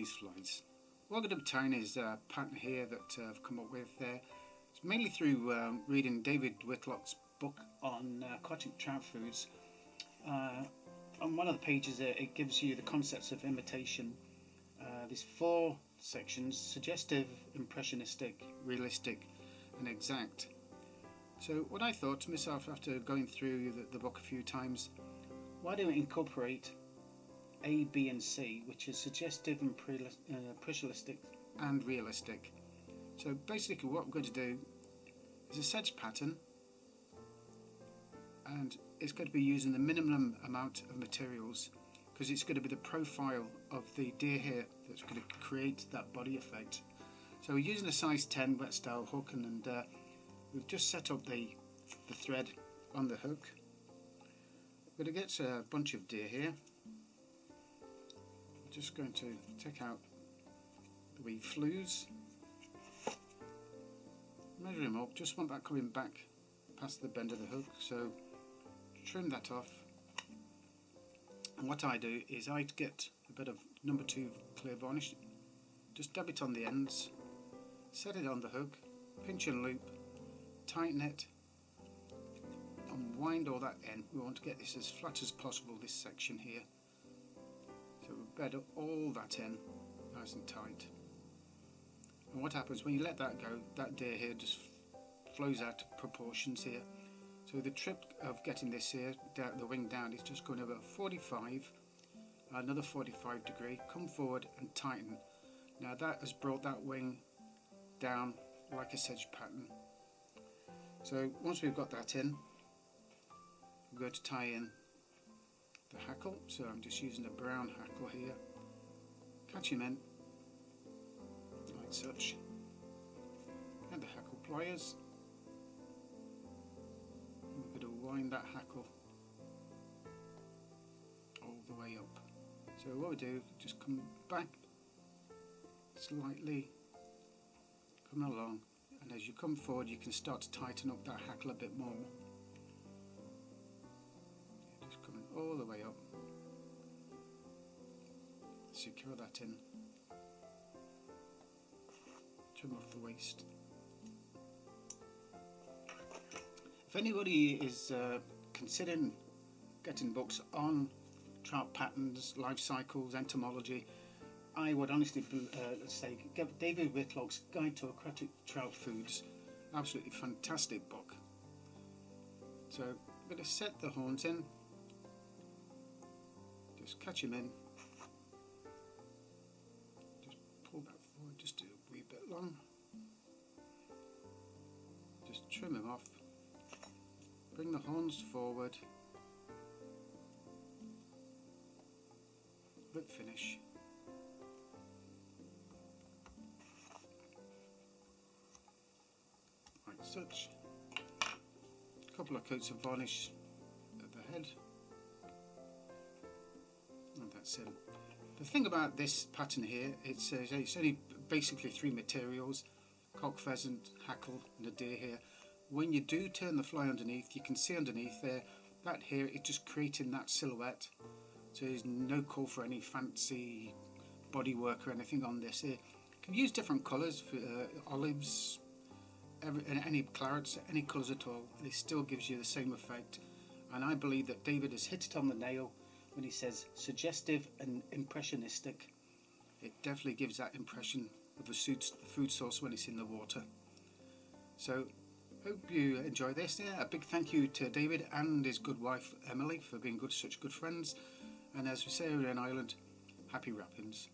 these flies. What I'm going to be tying is a pattern here that I've come up with there. It's mainly through reading David Whitlocks' book on aquatic trout foods. On one of the pages it gives you the concepts of imitation. There's 4 sections: suggestive, impressionistic, realistic and exact. So what I thought to myself after going through the book a few times, why don't we incorporate A, B and C, which is suggestive, impressionistic and realistic. So basically what I'm going to do is a sedge pattern, and it's going to be using the minimum amount of materials because it's going to be the profile of the deer hair that's going to create that body effect. So we're using a size 10 wet style hook, and we've just set up the thread on the hook. We're going to get a bunch of deer here. I'm just going to take out the wee flues, measure them up, just want that coming back past the bend of the hook, so trim that off. And what I do is I get a bit of number 2 clear varnish, just dab it on the ends, set it on the hook, pinch and loop, tighten it, and wind all that in. We want to get this as flat as possible, this section here. So we bed all that in nice and tight. And what happens when you let that go, that deer here just flows out of proportions here. So the trick of getting this here, down, the wing down, is just going over 45, another 45 degree, come forward and tighten. Now that has brought that wing down like a sedge pattern. So once we've got that in, we're going to tie in the hackle. So I'm just using a brown hackle here, catch him in like such, and the hackle pliers. We're going to wind that hackle all the way up. So what we do, just come back slightly, come along, and as you come forward you can start to tighten up that hackle a bit more. Just coming all the way up, secure that in, trim off the waist. If anybody is considering getting books on trout patterns, life cycles, entomology, I would honestly say get David Whitlocks' Guide to Aquatic Trout Foods. Absolutely fantastic book. So I'm going to set the horns in, just catch him in, just pull back forward just a wee bit long, just trim him off. Bring the horns forward, lip finish, like such. A couple of coats of varnish at the head, and that's it. The thing about this pattern here, it's only basically 3 materials: cock pheasant, hackle and a deer hair. When you do turn the fly underneath, you can see underneath there, that here is just creating that silhouette. So there's no call for any fancy bodywork or anything on this here. You can use different colours, for olives, any clarets, any colours at all. It still gives you the same effect. And I believe that David has hit it on the nail when he says suggestive and impressionistic. It definitely gives that impression of the food source when it's in the water. So hope you enjoy this. Yeah, a big thank you to David and his good wife Emily for being such good friends, and as we say over in Ireland, happy wrappings.